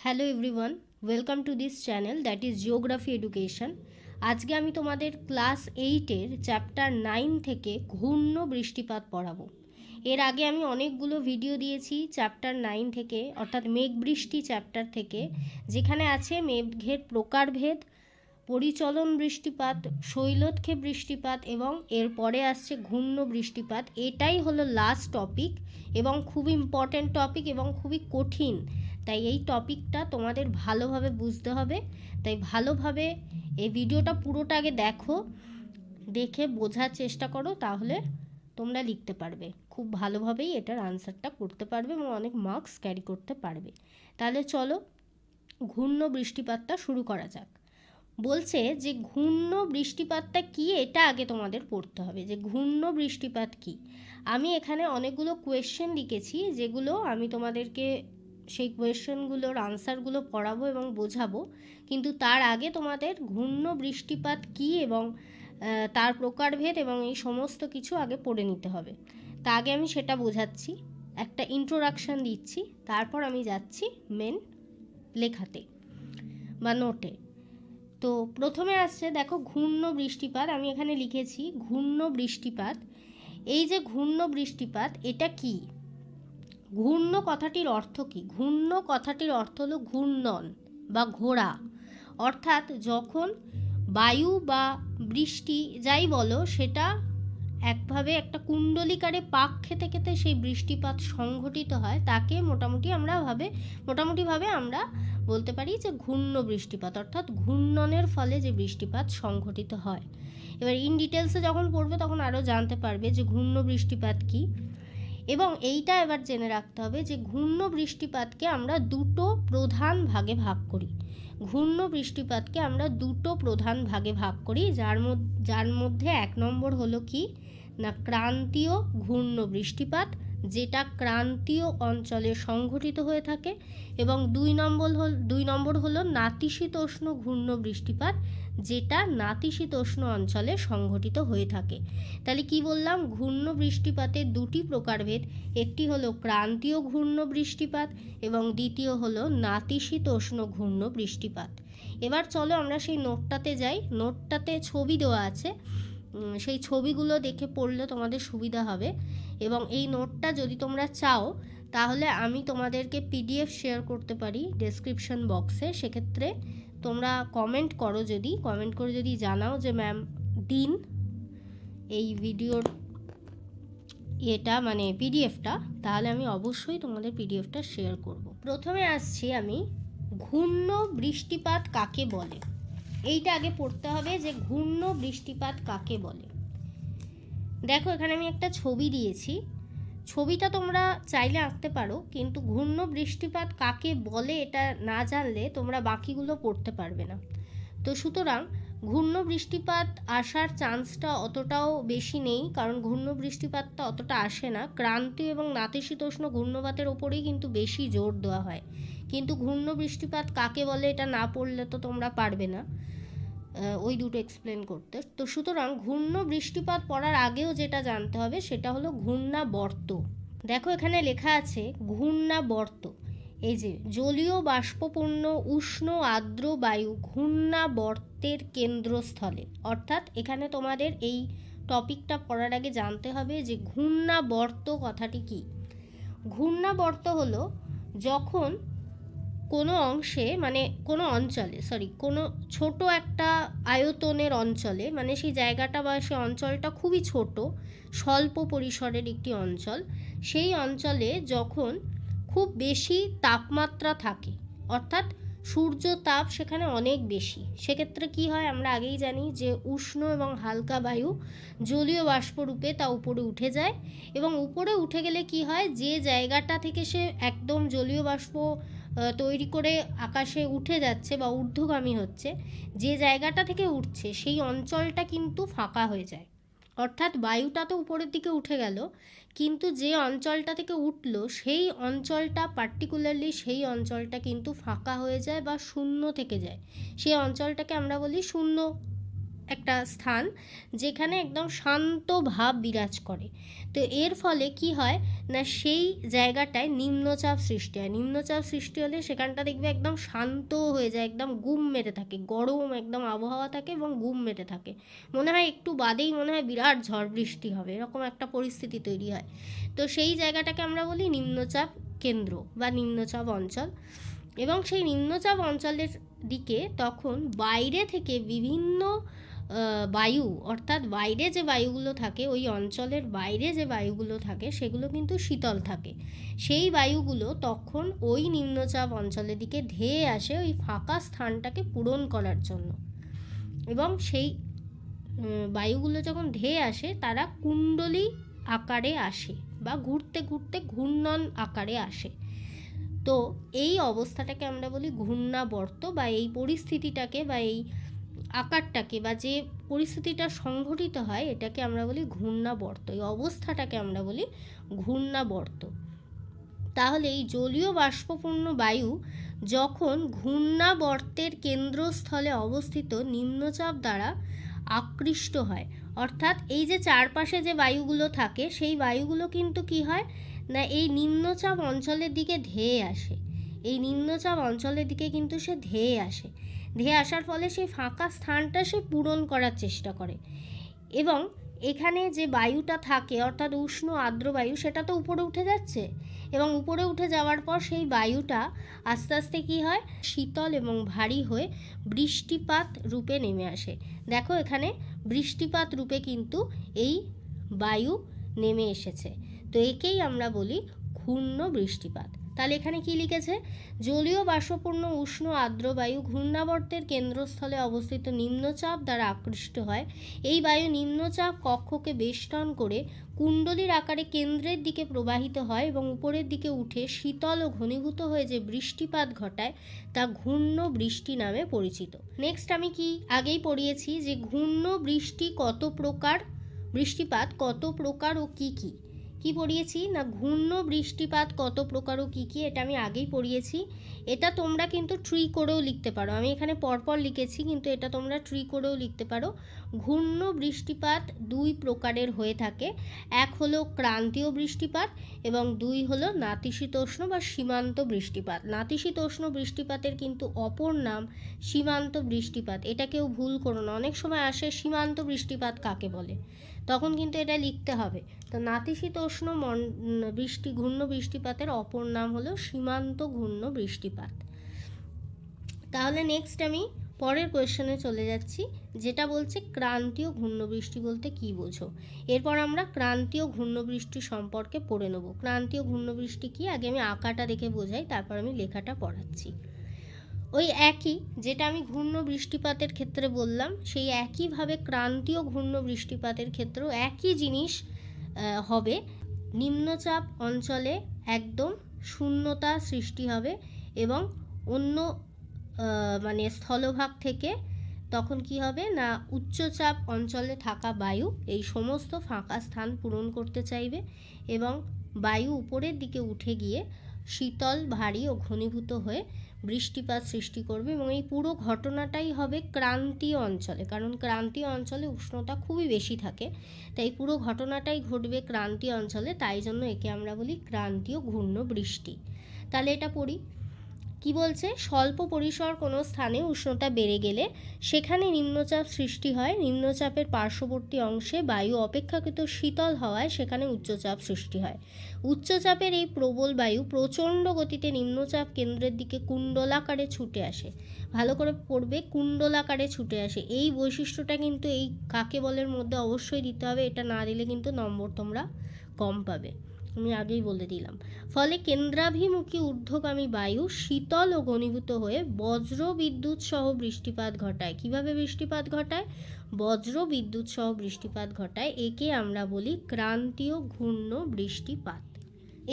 Hello everyone, welcome to this channel that is geography education. আজকে আমি তোমাদের class 8-এর chapter 9 থেকে ঘূর্ণ বৃষ্টিপাত পড়াবো। এর আগে আমি অনেকগুলো ভিডিও দিয়েছি চ্যাপ্টার 9 থেকে, অর্থাৎ মেঘ বৃষ্টি চ্যাপ্টার থেকে, যেখানে আছে মেঘের প্রকারভেদ, পরিচলন বৃষ্টিপাত, শৈলক্ষে বৃষ্টিপাত এবং এরপরে আসছে ঘূর্ণ বৃষ্টিপাত। এটাই হলো লাস্ট টপিক এবং খুব ইম্পর্ট্যান্ট টপিক এবং খুবই কঠিন। তাই এই টপিকটা তোমাদের ভালোভাবে বুঝতে হবে। তাই ভালোভাবে এই ভিডিওটা পুরোটা আগে দেখো, দেখে বোঝার চেষ্টা করো, তাহলে তোমরা লিখতে পারবে খুব ভালোভাবেই, এটার আনসারটা করতে পারবে এবং অনেক মার্কস ক্যারি করতে পারবে। তাহলে চলো ঘূর্ণ বৃষ্টিপাতটা শুরু করা যাক। বলছে যে ঘূর্ণ বৃষ্টিপাতটা কি, এটা আগে তোমাদের পড়তে হবে যে ঘূর্ণ বৃষ্টিপাত কি। আমি এখানে অনেকগুলো কোয়েশ্চেন লিখেছি, যেগুলো আমি তোমাদেরকে সেই কোয়েশ্চেনগুলোর আনসারগুলো পড়াবো এবং বোঝাবো, কিন্তু তার আগে তোমাদের ঘূর্ণ বৃষ্টিপাত কি এবং তার প্রকারভেদ এবং এই সমস্ত কিছু আগে পড়ে নিতে হবে। তা আগে আমি সেটা বোঝাচ্ছি, একটা ইন্ট্রোডাকশান দিচ্ছি, তারপর আমি যাচ্ছি মেন লেখাতে বা নোটে। তো প্রথমে আসছে দেখো ঘূর্ণ বৃষ্টিপাত। আমি এখানে লিখেছি ঘূর্ণ বৃষ্টিপাত। এই যে ঘূর্ণ বৃষ্টিপাত, এটা কি? ঘূর্ণ কথাটির অর্থ কি? ঘূর্ণ কথাটির অর্থ হলো ঘূর্ণন বা ঘোরা, অর্থাৎ যখন বায়ু বা বৃষ্টি যাই বলো, সেটা একভাবে একটা কুণ্ডলিকারে পাক খেতে খেতে সেই বৃষ্টিপাত সংঘটিত হয়, তাকে মোটামুটিভাবে আমরা বলতে পারি যে ঘূর্ণ বৃষ্টিপাত, অর্থাৎ ঘূর্ণনের ফলে যে বৃষ্টিপাত সংঘটিত হয়। এবার ইন ডিটেলসে যখন পড়বে তখন আরও জানতে পারবে যে ঘূর্ণ বৃষ্টিপাত কি। এবং এইটা এবার জেনে রাখতে হবে যে ঘূর্ণ বৃষ্টিপাতকে আমরা দুটো প্রধান ভাগে ভাগ করি। ঘূর্ণ বৃষ্টিপাতকে আমরা দুটো প্রধান ভাগে ভাগ করি, যার মধ্যে 1 নম্বর হলো কি না ক্রান্তীয় ঘূর্ণ বৃষ্টিপাত, যেটা ক্রান্তীয় অঞ্চলে সংঘটিত হয়ে থাকে, এবং 2 নম্বর হলো নাতিশীতোষ্ণ ঘূর্ণ বৃষ্টিপাত, যেটা নাতিশীতোষ্ণ অঞ্চলে সংঘটিত হয়ে থাকে। তাহলে কি বললাম? ঘূর্ণ বৃষ্টিপাতের দুটি প্রকারভেদ, একটি হলো ক্রান্তীয় ঘূর্ণ বৃষ্টিপাত এবং দ্বিতীয় হলো নাতিশীতোষ্ণ ঘূর্ণ বৃষ্টিপাত। এবার চলো আমরা সেই নোটটাতে যাই। নোটটাতে ছবি দেওয়া আছে, সেই ছবিগুলো দেখে পড়লে তোমাদের সুবিধা হবে। এবং এই নোটটা যদি তোমরা চাও তাহলে আমি তোমাদেরকে পিডিএফ শেয়ার করতে পারি ডেসক্রিপশন বক্সে। সেক্ষেত্রে তোমরা কমেন্ট করে যদি জানাও যে ম্যাম দিন এই ভিডিওর এটা মানে পিডিএফটা, তাহলে আমি অবশ্যই তোমাদের পিডিএফটা শেয়ার করব। প্রথমে আসছি আমি, ঘূর্ণ বৃষ্টিপাত কাকে বলে? এইটা আগে পড়তে হবে যে ঘূর্ণ বৃষ্টিপাত কাকে বলে। দেখো এখানে আমি একটা ছবি দিয়েছি, ছবিটা তোমরা চাইলে আঁকতে পারো, কিন্তু ঘূর্ণ বৃষ্টিপাত কাকে বলে এটা না জানলে তোমরা বাকিগুলো পড়তে পারবে না। তো সুতরাং ঘূর্ণ বৃষ্টিপাত আসার চান্সটা অতটাও বেশি নেই, কারণ ঘূর্ণ বৃষ্টিপাতটা অতটা আসে না। ক্রান্তীয় এবং নাতিশীতোষ্ণ ঘূর্ণপাতের ওপরেই কিন্তু বেশি জোর দেওয়া হয়, কিন্তু ঘূর্ণ বৃষ্টিপাত কাকে বলে এটা না পড়লে তো তোমরা পারবে না ওই দুটো এক্সপ্লেন করতে। তো সুতরাং ঘূর্ণ বৃষ্টিপাত পড়ার আগেও যেটা জানতে হবে সেটা হলো ঘূর্ণাবর্ত। দেখো এখানে লেখা আছে ঘূর্ণাবর্ত, এই যে জলীয় বাষ্পপূর্ণ উষ্ণ আর্দ্র বায়ু ঘূর্ণাবর্তের কেন্দ্রস্থলে। অর্থাৎ এখানে তোমাদের এই টপিকটা পড়ার আগে জানতে হবে যে ঘূর্ণাবর্ত কথাটি কি। ঘূর্ণাবর্ত হলো যখন কোনো অংশে মানে কোনো ছোট একটা আয়তনের অঞ্চলে, মানে সেই জায়গাটা বা সেই অঞ্চলটা খুবই ছোট, স্বল্প পরিসরের একটি অঞ্চল, সেই অঞ্চলে যখন খুব বেশি তাপমাত্রা থাকে, অর্থাৎ সূর্য তাপ সেখানে অনেক বেশি, সেক্ষেত্রে কি হয় আমরা আগেই জানি যে উষ্ণ এবং হালকা বায়ু জলীয় বাষ্পরূপে তা উপরে উঠে যায়, এবং উপরে উঠে গেলে কি হয়, যে জায়গাটা থেকে সে একদম জলীয় বাষ্প তৈরি করে আকাশে উঠে যাচ্ছে বা ঊর্ধ্বগামী হচ্ছে, যে জায়গাটা থেকে উঠছে সেই অঞ্চলটা কিন্তু ফাঁকা হয়ে যায়। অর্থাৎ বায়ুটা তো উপরের দিকে উঠে গেল, কিন্তু যে অঞ্চলটা থেকে উঠলো সেই অঞ্চলটা কিন্তু ফাঁকা হয়ে যায় বা শূন্য থেকে যায়। সেই অঞ্চলটাকে আমরা বলি শূন্য একটা স্থান যেখানে একদম শান্ত ভাব বিরাজ করে। তো এর ফলে কি হয় না, সেই জায়গাটায় নিম্নচাপ সৃষ্টি হয়। নিম্নচাপ সৃষ্টি হলে সেখানটা দেখবে একদম শান্ত হয়ে যায়, একদম গুম মেরে থাকে, গরম একদম আবহাওয়া থাকে এবং গুম মেরে থাকে। মনে হয় একটু বাদেই মনে হয় বিরাট ঝড় বৃষ্টি হবে, এরকম একটা পরিস্থিতি তৈরি হয়। তো সেই জায়গাটাকে আমরা বলি নিম্নচাপ কেন্দ্র বা নিম্নচাপ অঞ্চল। এবং সেই নিম্নচাপ অঞ্চলের দিকে তখন বাইরে থেকে বিভিন্ন বায়ু, অর্থাৎ বাইরে যে বায়ুগুলো থাকে, ওই অঞ্চলের বাইরে যে বায়ুগুলো থাকে সেগুলো কিন্তু শীতল থাকে। সেই বায়ুগুলো তখন ওই নিম্নচাপ অঞ্চলের দিকে ধেয়ে আসে ওই ফাঁকা স্থানটাকে পূরণ করার জন্য। এবং সেই বায়ুগুলো যখন ধেয়ে আসে তারা কুণ্ডলী আকারে আসে বা ঘুরতে ঘুরতে ঘূর্ণন আকারে আসে। তো এই অবস্থাটাকে আমরা বলি ঘূর্ণাবর্ত, বা এই পরিস্থিতিটাকে বা এই আকারটাকে বা যে পরিস্থিতিটা সংঘটিত হয় এটাকে আমরা বলি ঘূর্ণাবর্ত। এই অবস্থাটাকে আমরা বলি ঘূর্ণাবর্ত। তাহলে এই জলীয় বাষ্পপূর্ণ বায়ু যখন ঘূর্ণাবর্তের কেন্দ্রস্থলে অবস্থিত নিম্নচাপ দ্বারা আকৃষ্ট হয়, অর্থাৎ এই যে চারপাশে যে বায়ুগুলো থাকে সেই বায়ুগুলো কিন্তু কি হয় না, এই নিম্নচাপ অঞ্চলের দিকে ধেয়ে আসে। এই নিম্নচাপ অঞ্চলের দিকে কিন্তু সে ধেয়ে আসে। ধেয়ে আসার ফলে সেই ফাঁকা স্থানটা সে পূরণ করার চেষ্টা করে। এবং এখানে যে বায়ুটা থাকে অর্থাৎ উষ্ণ আর্দ্র বায়ু, সেটা তো উপরে উঠে যাচ্ছে, এবং উপরে উঠে যাওয়ার পর সেই বায়ুটা আস্তে আস্তে কী হয়, শীতল এবং ভারী হয়ে বৃষ্টিপাত রূপে নেমে আসে। দেখো এখানে বৃষ্টিপাত রূপে কিন্তু এই বায়ু নেমে এসেছে। তো একেই আমরা বলি ঘূর্ণ বৃষ্টিপাত। তাহলে এখানে কি লিখেছে, জলীয় বাষ্পপূর্ণ উষ্ণ আর্দ্র বায়ু ঘূর্ণাবর্তের কেন্দ্রস্থলে অবস্থিত নিম্নচাপ দ্বারা আকৃষ্ট হয়। এই বায়ু নিম্নচাপ কক্ষকে বেষ্টন করে কুণ্ডলীর আকারে কেন্দ্রের দিকে প্রবাহিত হয় এবং উপরের দিকে উঠে শীতল ও ঘনীভূত হয়ে যে বৃষ্টিপাত ঘটায় তা ঘূর্ণ বৃষ্টি নামে পরিচিত। নেক্সট আমি কি আগেই পড়িয়েছি যে ঘূর্ণ বৃষ্টি কত প্রকার, বৃষ্টিপাত কত প্রকার ও কি কি। কি পড়িয়েছি না, ঘূর্ণ বৃষ্টিপাত কত প্রকার ও কী কী, এটা আমি আগেই পড়িয়েছি। এটা তোমরা কিন্তু ট্রি করেও লিখতে পারো। আমি এখানে পরপর লিখেছি, কিন্তু এটা তোমরা ট্রি করেও লিখতে পারো। ঘূর্ণ বৃষ্টিপাত দুই প্রকারের হয়ে থাকে। এক হলো ক্রান্তীয় বৃষ্টিপাত এবং দুই হলো নাতিশীতোষ্ণ বা সীমান্ত বৃষ্টিপাত। নাতিশীতোষ্ণ বৃষ্টিপাতের কিন্তু অপর নাম সীমান্ত বৃষ্টিপাত। এটা কেউ ভুল করো না, অনেক সময় আসে সীমান্ত বৃষ্টিপাত কাকে বলে, তখন কিন্তু এটা লিখতে হবে। তো নাতিশীতোষ্ণ ঘূর্ণ বৃষ্টিপাতের অপর নাম হলো সীমান্ত ঘূর্ণ বৃষ্টিপাত। তাহলে নেক্সট আমি পরের কোয়েশ্চনে চলে যাচ্ছি, যেটা বলছে ক্রান্তীয় ঘূর্ণ বৃষ্টি বলতে কী বোঝো। এরপর আমরা ক্রান্তীয় ঘূর্ণ বৃষ্টি সম্পর্কে পড়ে নেব। ক্রান্তীয় ঘূর্ণ বৃষ্টি কী, আগে আমি আঁকাটা দেখে বোঝাই, তারপর আমি লেখাটা পড়াচ্ছি। ওই একই যেটা আমি ঘূর্ণ বৃষ্টিপাতের ক্ষেত্রে বললাম, সেই একইভাবে ক্রান্তীয় ঘূর্ণ বৃষ্টিপাতের ক্ষেত্রেও একই জিনিস হবে। নিম্নচাপ অঞ্চলে একদম শূন্যতা সৃষ্টি হবে এবং অন্য মানে স্থলভাগ থেকে তখন কি হবে না, উচ্চচাপ অঞ্চলে থাকা বায়ু এই সমস্ত ফাঁকা স্থান পূরণ করতে চাইবে এবং বায়ু উপরের দিকে উঠে গিয়ে শীতল ভারী ও ঘনীভূত হয়ে বৃষ্টিপাত সৃষ্টি করবে। এবং এই পুরো ঘটনাটাই হবে ক্রান্তীয় অঞ্চলে, কারণ ক্রান্তীয় অঞ্চলে উষ্ণতা খুবই বেশি থাকে, তাই পুরো ঘটনাটাই ঘটবে ক্রান্তীয় অঞ্চলে, তাই জন্য একে আমরা বলি ক্রান্তীয় ঘূর্ণ বৃষ্টি। তাহলে এটা পড়ি, কি বলছে, স্বল্প পরিসর কোনো স্থানে উষ্ণতা বেড়ে গেলে সেখানে নিম্নচাপ সৃষ্টি হয়। নিম্নচাপের পার্শ্ববর্তী অংশে বায়ু অপেক্ষাকৃত শীতল হওয়ায় সেখানে উচ্চচাপ সৃষ্টি হয়। উচ্চচাপের এই প্রবল বায়ু প্রচণ্ড গতিতে নিম্নচাপ কেন্দ্রের দিকে কুণ্ডলাকারে ছুটে আসে। ভালো করে পড়বে, কুণ্ডলাকারে ছুটে আসে। এই বৈশিষ্ট্যটা কিন্তু এই কাকে বলের মধ্যে অবশ্যই দিতে হবে, এটা না দিলে কিন্তু নম্বর তোমরা কম পাবে, আমি আগেই বলে দিলাম। ফলে কেন্দ্রাভিমুখী ঊর্ধ্বগামী বায়ু শীতল ও ঘনীভূত হয়ে বজ্র বিদ্যুৎ সহ বৃষ্টিপাত ঘটায়। কিভাবে বৃষ্টিপাত ঘটায়, বজ্র বিদ্যুৎ সহ বৃষ্টিপাত ঘটায়। একে আমরা বলি ক্রান্তীয় ঘূর্ণ বৃষ্টিপাত।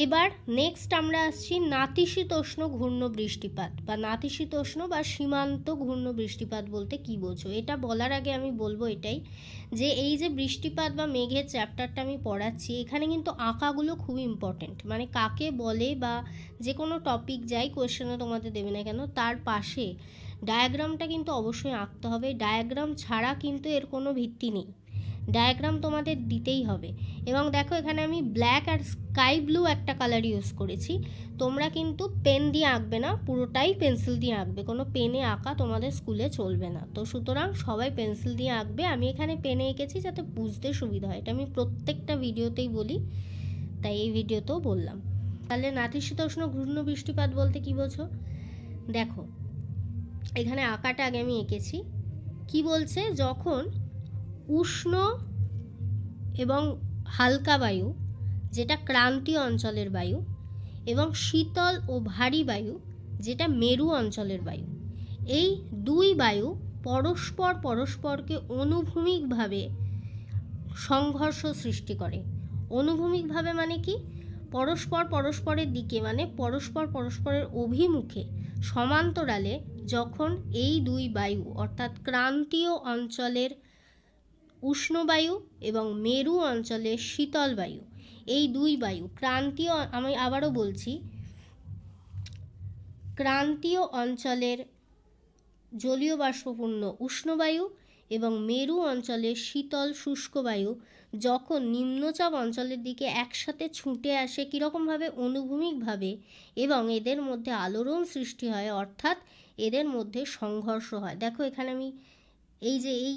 এবার নেক্সট আমরা আসছি নাতিশীতোষ্ণ ঘূর্ণ বৃষ্টিপাত বা নাতিশীতোষ্ণ বা সীমান্ত ঘূর্ণ বৃষ্টিপাত বলতে কী বোঝো। এটা বলার আগে আমি বলবো এটাই যে এই যে বৃষ্টিপাত বা মেঘের চ্যাপ্টারটা আমি পড়াচ্ছি, এখানে কিন্তু আঁকাগুলো খুব ইম্পর্টেন্ট। মানে কাকে বলে বা যে কোনো টপিক যাই কোয়েশ্চেনে তোমাদের দেবে না কেন, তার পাশে ডায়াগ্রামটা কিন্তু অবশ্যই আঁকতে হবে। ডায়াগ্রাম ছাড়া কিন্তু এর কোনো ভিত্তি নেই, ডায়াগ্রাম তোমাদের দিতেই হবে। এবং দেখো এখানে আমি ব্ল্যাক আর স্কাই ব্লু একটা কালার ইউজ করেছি, তোমরা কিন্তু পেন দিয়ে আঁকবে না, পুরোটাই পেন্সিল দিয়ে আঁকবে, কোনো পেনে আঁকা তোমাদের স্কুলে চলবে না। তো সুতরাং সবাই পেন্সিল দিয়ে আঁকবে। আমি এখানে পেনে এঁকেছি যাতে বুঝতে সুবিধা হয়, এটা আমি প্রত্যেকটা ভিডিওতেই বলি, তাই এই ভিডিওতেও বললাম। তাহলে নাতিশীতোষ্ণ ঘূর্ণ বৃষ্টিপাত বলতে কী বোঝো দেখো, এখানে আঁকাটা আগে আমি এঁকেছি। কি বলছে, যখন উষ্ণ এবং হালকা বায়ু, যেটা ক্রান্তীয় অঞ্চলের বায়ু, এবং শীতল ও ভারী বায়ু, যেটা মেরু অঞ্চলের বায়ু, এই দুই বায়ু পরস্পরকে অনুভূমিকভাবে সংঘর্ষ সৃষ্টি করে। অনুভূমিকভাবে মানে কি, পরস্পরের দিকে, মানে পরস্পরের অভিমুখে সমান্তরালে যখন এই দুই বায়ু অর্থাৎ ক্রান্তীয় অঞ্চলের উষ্ণ বায়ু এবং মেরু অঞ্চলের শীতল বায়ু, এই দুই বায়ু ক্রান্তীয়, আমি আবারও বলছি, ক্রান্তীয় অঞ্চলের জলীয় বাষ্পপূর্ণ উষ্ণ বায়ু এবং মেরু অঞ্চলের শীতল শুষ্ক বায়ু যখন নিম্নচাপ অঞ্চলের দিকে একসাথে ছুটে আসে, কীরকমভাবে, অনুভূমিকভাবে, এবং এদের মধ্যে আলোড়ন সৃষ্টি হয়, অর্থাৎ এদের মধ্যে সংঘর্ষ হয়। দেখো এখানে আমি এই যে এই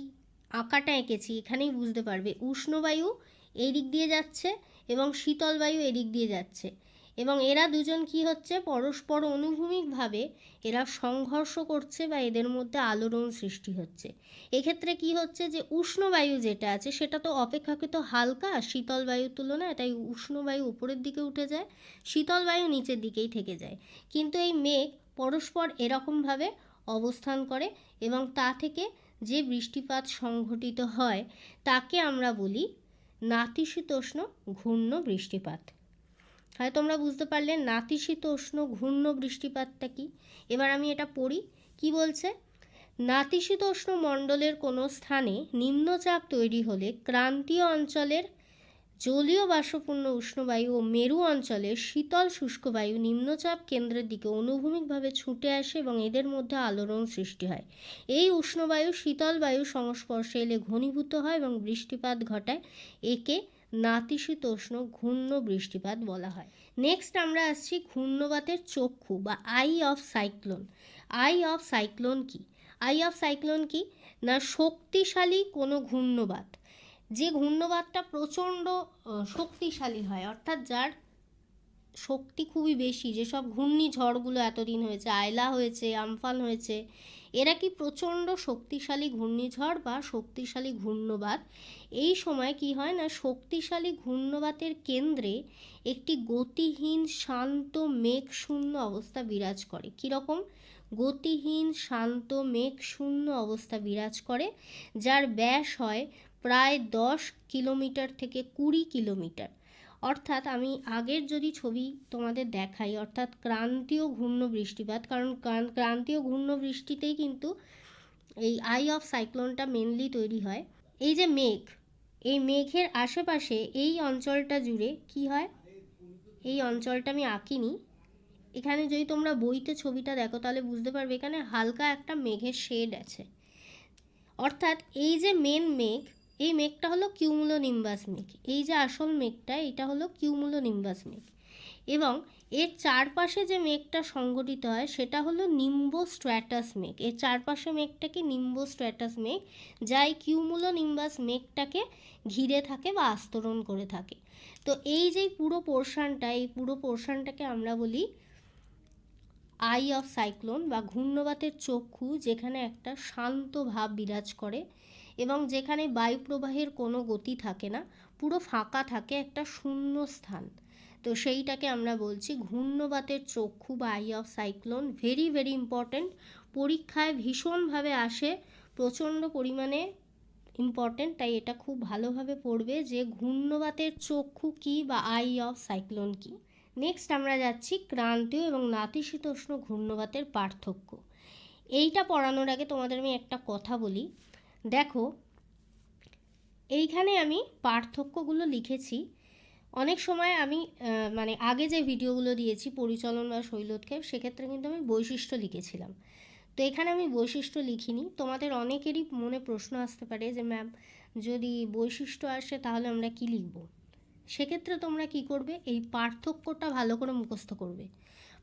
আঁকাটা এঁকেছি, এখানেই বুঝতে পারবে উষ্ণ বায়ু এই দিক দিয়ে যাচ্ছে এবং শীতল বায়ু এদিক দিয়ে যাচ্ছে, এবং এরা দুজন কি হচ্ছে, পরস্পর অনুভূমিকভাবে এরা সংঘর্ষ করছে বা এদের মধ্যে আলোড়ন সৃষ্টি হচ্ছে। এক্ষেত্রে কি হচ্ছে, যে উষ্ণ বায়ু যেটা আছে সেটা তো অপেক্ষাকৃত হালকা শীতল বায়ুর তুলনায়, তাই উষ্ণ বায়ু উপরের দিকে উঠে যায়, শীতল বায়ু নিচের দিকেই থেকে যায়। কিন্তু এই মেঘ পরস্পর এরকমভাবে অবস্থান করে এবং তা থেকে যে বৃষ্টিপাত সংঘটিত হয় তাকে আমরা বলি নাতিশীতোষ্ণ ঘূর্ণ বৃষ্টিপাত। হয় তোমরা বুঝতে পারলে নাতিশীতোষ্ণ ঘূর্ণ বৃষ্টিপাতটা কি। এবার আমি এটা পড়ি, কি বলছে, নাতিশীতোষ্ণ মণ্ডলের কোনো স্থানে নিম্নচাপ তৈরি হলে ক্রান্তীয় অঞ্চলের জলীয় বাষ্পপূর্ণ উষ্ণবায়ু ও মেরু অঞ্চলের শীতল শুষ্ক বায়ু নিম্নচাপ কেন্দ্রের দিকে অনুভূমিকভাবে ছুটে আসে এবং এদের মধ্যে আলোড়ন সৃষ্টি হয়। এই উষ্ণবায়ু শীতল বায়ুর সংস্পর্শে এলে ঘনীভূত হয় এবং বৃষ্টিপাত ঘটায়, একে নাতিশীতোষ্ণ ঘূর্ণ বৃষ্টিপাত বলা হয়। নেক্সট আমরা আসছি ঘূর্ণবাতের চক্ষু বা eye of cyclone. I of cyclone কি? আই অফ সাইক্লোন কি না, শক্তিশালী কোনো ঘূর্ণবাত, যে ঘূর্ণবাতটা প্রচণ্ড শক্তিশালী হয়, অর্থাৎ যার শক্তি খুবই বেশি, যেসব ঘূর্ণিঝড়গুলো এতদিন হয়েছে, আয়লা হয়েছে, আমফান হয়েছে, এরা কি প্রচণ্ড শক্তিশালী ঘূর্ণিঝড় বা শক্তিশালী ঘূর্ণবাত। এই সময় কি হয় না, শক্তিশালী ঘূর্ণবাতের কেন্দ্রে একটি গতিহীন শান্ত মেঘশূন্য অবস্থা বিরাজ করে। কীরকম? গতিহীন শান্ত মেঘশূন্য অবস্থা বিরাজ করে, যার ব্যাস হয় প্রায় 10 কিলোমিটার থেকে 20 কিলোমিটার। অর্থাৎ আমি আগের যদি ছবি তোমাদের দেখাই, অর্থাৎ ক্রান্তীয় ঘূর্ণ বৃষ্টিপাত, কারণ ক্রান্তীয় ঘূর্ণ বৃষ্টিতেই কিন্তু এই আই অফ সাইক্লোনটা মেনলি তৈরি হয়। এই যে মেঘ, এই মেঘের আশেপাশে এই অঞ্চলটা জুড়ে কি হয়, এই অঞ্চলটা আমি আঁকিনি, এখানে যদি তোমরা বইতে ছবিটা দেখো তাহলে বুঝতে পারবে এখানে হালকা একটা মেঘের শেড আছে। অর্থাৎ এই যে মেন মেঘ, এই মেঘটা হলো কিউমুলোনিম্বাস মেঘ, এই যে আসল মেঘটা এটা হলো কিউমুলোনিম্বাস মেঘ, এবং এর চারপাশে যে মেঘটা সংঘটিত হয় সেটা হলো নিম্বোস্ট্র্যাটাস মেঘ। এর চারপাশে মেঘটাকে নিম্বোস্ট্র্যাটাস মেঘ, যা এই কিউমুলোনিম্বাস মেঘটাকে ঘিরে থাকে বা আস্তরণ করে থাকে। তো এই যে পুরো পোর্শনটা, এই পুরো পোর্শনটাকে আমরা বলি আই অফ সাইক্লোন বা ঘূর্ণবাতের চক্ষু, যেখানে একটা শান্ত ভাব বিরাজ করে এবং যেখানে বায়ু প্রবাহের কোনো গতি থাকে না, পুরো ফাঁকা থাকে, একটা শূন্য স্থান। তো সেইটাকে আমরা বলছি ঘূর্ণবাতের চক্ষু বা eye of cyclone. Very very important, পরীক্ষায় ভীষণভাবে আসে, প্রচণ্ড পরিমাণে ইম্পর্ট্যান্ট, তাই এটা খুব ভালোভাবে পড়বে যে ঘূর্ণবাতের চক্ষু কী বা আই অফ সাইক্লোন কী। নেক্সট আমরা যাচ্ছি ক্রান্তীয় এবং নাতিশীতোষ্ণ ঘূর্ণবাতের পার্থক্য। এইটা পড়ানোর আগে তোমাদের আমি একটা কথা বলি। দেখো, এইখানে আমি পার্থক্যগুলো লিখেছি। অনেক সময় আমি মানে আগে যে ভিডিওগুলো দিয়েছি পরিচলন বা শৈলোৎক্ষেপ, সেক্ষেত্রে কিন্তু আমি বৈশিষ্ট্য লিখেছিলাম। তো এখানে আমি বৈশিষ্ট্য লিখিনি। তোমাদের অনেকেরই মনে প্রশ্ন আসতে পারে যে ম্যাম, যদি বৈশিষ্ট্য আসে তাহলে আমরা কি লিখব? সেক্ষেত্রে তোমরা কি করবে, এই পার্থক্যটা ভালো করে মুখস্থ করবে।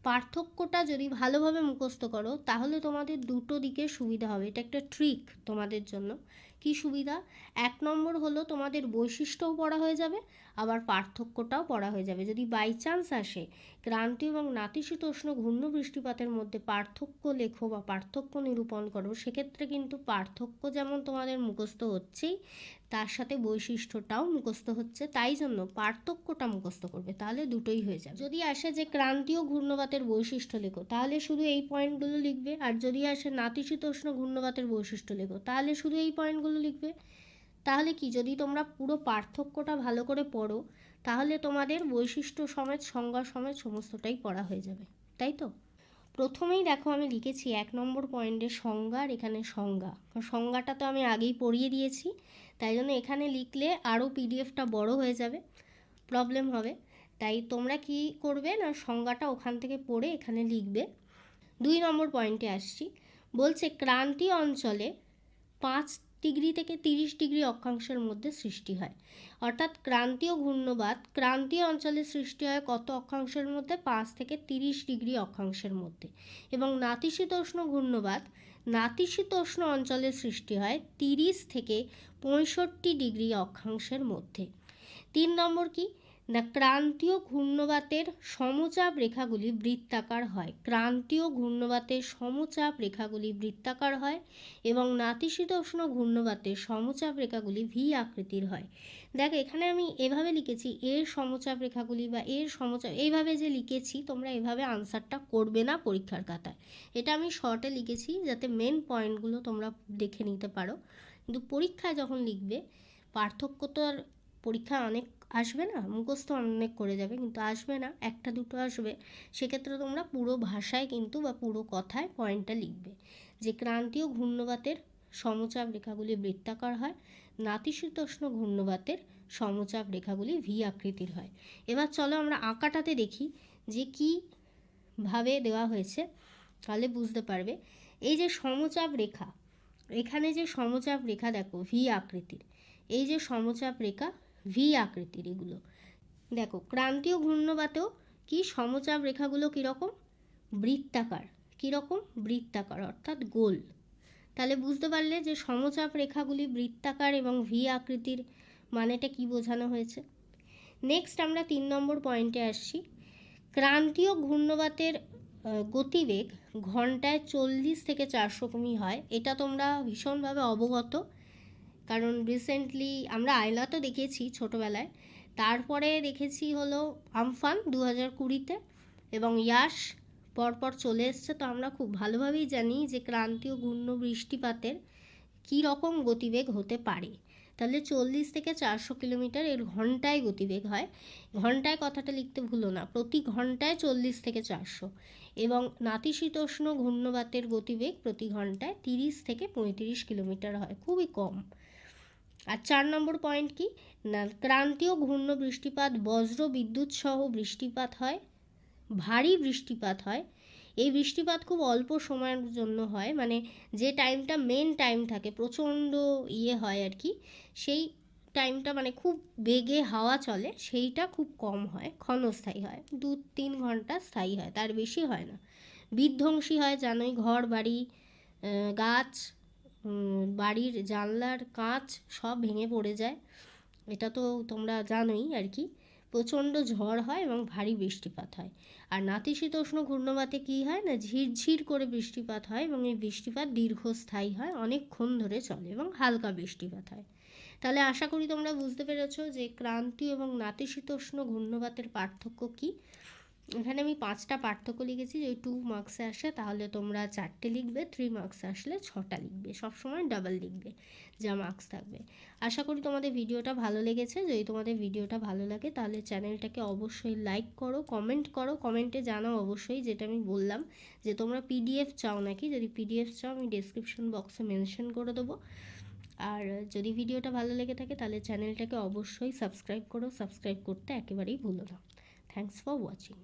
পার্থক্যটা যদি ভালোভাবে মুখস্থ করো তাহলে তোমাদের দুটো দিকে সুবিধা হবে। এটা একটা ট্রিক তোমাদের জন্য। কি সুবিধা? 1 নম্বর হলো তোমাদের বৈশিষ্ট্যও পড়া হয়ে যাবে, আবার পার্থক্যটাও পড়া হয়ে যাবে। যদি বাই চান্স আসে ক্রান্তীয় এবং নাতিশীতোষ্ণ ঘূর্ণ বৃষ্টিপাতের মধ্যে পার্থক্য লেখো বা পার্থক্য নিরূপণ করো, সেক্ষেত্রে কিন্তু পার্থক্য যেমন তোমাদের মুখস্থ হচ্ছেই, তার সাথে বৈশিষ্ট্যটাও মুখস্থ হচ্ছে। তাই জন্য পার্থক্যটা মুখস্থ করবে, তাহলে দুটোই হয়ে যাবে। যদি আসে যে ক্রান্তীয় ঘূর্ণবাতের বৈশিষ্ট্য লেখো, তাহলে শুধু এই পয়েন্টগুলো লিখবে। আর যদি আসে নাতিশীতোষ্ণ ঘূর্ণবাতের বৈশিষ্ট্য লেখো, তাহলে শুধু এই পয়েন্টগুলো লিখবে। তাহলে কি, যদি তোমরা পুরো পার্থক্যটা ভালো করে পড়ো তাহলে তোমাদের বৈশিষ্ট্য সমেত সংজ্ঞা সমেত সমস্তটাই পড়া হয়ে যাবে, তাই তো? প্রথমেই দেখো আমি লিখেছি 1 নম্বর পয়েন্টে সংজ্ঞা, আর এখানে সংজ্ঞা। সংজ্ঞাটা তো আমি আগেই পড়িয়ে দিয়েছি, তাই জন্য এখানে লিখলে আরও পিডিএফটা বড় হয়ে যাবে, প্রবলেম হবে। তাই তোমরা কি করবে না, সংজ্ঞাটা ওখান থেকে পড়ে এখানে লিখবে। 2 নম্বর পয়েন্টে আসছি। বলছে ক্রান্তীয় অঞ্চলে 5 ডিগ্রি থেকে 30 ডিগ্রি অক্ষাংশের মধ্যে সৃষ্টি হয়। অর্থাৎ ক্রান্তীয় ঘূর্ণবাত ক্রান্তীয় অঞ্চলে সৃষ্টি হয় কত অক্ষাংশের মধ্যে? 5 থেকে 30 ডিগ্রি অক্ষাংশের মধ্যে। এবং নাতিশীতোষ্ণ ঘূর্ণবাত নাতিশীতোষ্ণ অঞ্চলে সৃষ্টি হয় 30 থেকে 65 ডিগ্রি অক্ষাংশের মধ্যে। 3 নম্বর কি না, ক্রান্তীয় ঘূর্ণবাতের সমচাপ রেখাগুলি বৃত্তাকার হয়। ক্রান্তীয় ঘূর্ণবাতের সমচাপ রেখাগুলি বৃত্তাকার হয় এবং নাতিশীতোষ্ণ ঘূর্ণবাতের সমচাপ রেখাগুলি ভি আকৃতির হয়। দেখো, এখানে আমি এভাবে লিখেছি, এর সমচাপ রেখাগুলি বা এর সমচাপ, এইভাবে যে লিখেছি তোমরা এভাবে আনসারটা করবে না পরীক্ষার খাতায়। এটা আমি শর্টে লিখেছি যাতে মেন পয়েন্টগুলো তোমরা দেখে নিতে পারো। কিন্তু পরীক্ষায় যখন লিখবে, পার্থক্য তো আর পরীক্ষা অনেক আসবে না, মুখস্থ অনেক করে যাবে, কিন্তু আসবে না, একটা দুটো আসবে। সেক্ষেত্রে তোমরা পুরো ভাষায় কিন্তু বা পুরো কথায় পয়েন্টটা লিখবে যে ক্রান্তীয় ঘূর্ণবাতের সমচাপ রেখাগুলি বৃত্তাকার হয়, নাতিশীতোষ্ণ ঘূর্ণবাতের সমচাপ রেখাগুলি ভি আকৃতির হয়। এবার চলো আমরা আঁকাটাতে দেখি যে কীভাবে দেওয়া হয়েছে, তাহলে বুঝতে পারবে। এই যে সমচাপ রেখা, এখানে যে সমচাপ রেখা দেখো ভি আকৃতির, এই যে সমচাপ রেখা ভি আকৃতির, এগুলো দেখো ক্রান্তীয় ঘূর্ণবাতেও কি সমচাপ রেখাগুলো কীরকম? বৃত্তাকার। কীরকম? বৃত্তাকার, অর্থাৎ গোল। তাহলে বুঝতে পারলে যে সমচাপ রেখাগুলি বৃত্তাকার এবং ভি আকৃতির মানেটা কি বোঝানো হয়েছে। নেক্সট আমরা 3 নম্বর পয়েন্টে আসছি। ক্রান্তীয় ঘূর্ণবাতের গতিবেগ ঘন্টায় 40 থেকে 400 কিমি হয়। এটা তোমরা ভীষণভাবে অবগত, কারণ রিসেন্টলি আমরা আয়লা তো দেখেছি ছোটোবেলায়, তারপরে দেখেছি হলো আমফান 2020-তে, এবং ইয়াস পরপর চলে এসছে। তো আমরা খুব ভালোভাবেই জানি যে ক্রান্তীয় ঘূর্ণ বৃষ্টিপাতের কী রকম গতিবেগ হতে পারে। তাহলে 40 থেকে 400 কিলোমিটার এর ঘন্টায় গতিবেগ হয়। ঘন্টায় কথাটা লিখতে ভুলো না, প্রতি ঘন্টায় 40 থেকে 400। এবং নাতিশীতোষ্ণ ঘূর্ণবাতের গতিবেগ প্রতি ঘন্টায় 30 থেকে 35 কিলোমিটার হয়, খুবই কম। আর 4 নম্বর পয়েন্ট কি না, ক্রান্তীয় ঘূর্ণ বৃষ্টিপাত বজ্র বিদ্যুৎ সহ বৃষ্টিপাত হয়, ভারী বৃষ্টিপাত হয়। এই বৃষ্টিপাত খুব অল্প সময়ের জন্য হয়, মানে যে টাইমটা মেন টাইম থাকে, প্রচণ্ড হয় আর কি, সেই টাইমটা মানে খুব বেগে হাওয়া চলে, সেইটা খুব কম হয়, ক্ষণস্থায়ী হয়, 2-3 ঘন্টা স্থায়ী হয়, তার বেশি হয় না। বিধ্বংসী হয়, জানোই, ঘর বাড়ি, গাছ, বাড়ির জানলার কাঁচ সব ভেঙে পড়ে যায়, এটা তো তোমরা জানোই আর কি। প্রচণ্ড ঝড় হয় এবং ভারী বৃষ্টিপাত হয়। আর নাতিশীতোষ্ণ ঘূর্ণবাতে কী হয় না, ঝিরঝির করে বৃষ্টিপাত হয় এবং এই বৃষ্টিপাত দীর্ঘস্থায়ী হয়, অনেকক্ষণ ধরে চলে এবং হালকা বৃষ্টিপাত হয়। তাহলে আশা করি তোমরা বুঝতে পেরেছো যে ক্রান্তীয় এবং নাতিশীতোষ্ণ ঘূর্ণবাতের পার্থক্য কী। এখানে আমি 5টা পার্থক্য লিখেছি, যদি 2 মার্কসে আসে তাহলে তোমরা 4টে লিখবে, 3 মার্কসে আসলে 6টা লিখবে, সবসময় ডাবল লিখবে যা মার্কস থাকবে। আশা করি তোমাদের ভিডিওটা ভালো লেগেছে। যদি তোমাদের ভিডিওটা ভালো লাগে তাহলে চ্যানেলটাকে অবশ্যই লাইক করো, কমেন্ট করো, কমেন্টে জানাও অবশ্যই যেটা আমি বললাম যে তোমরা পিডিএফ চাও নাকি। যদি পিডিএফ চাও আমি ডেসক্রিপশন বক্সে মেনশন করে দেবো। আর যদি ভিডিওটা ভালো লেগে থাকে তাহলে চ্যানেলটাকে অবশ্যই সাবস্ক্রাইব করো, সাবস্ক্রাইব করতে একেবারেই ভুলো না। Thanks for watching.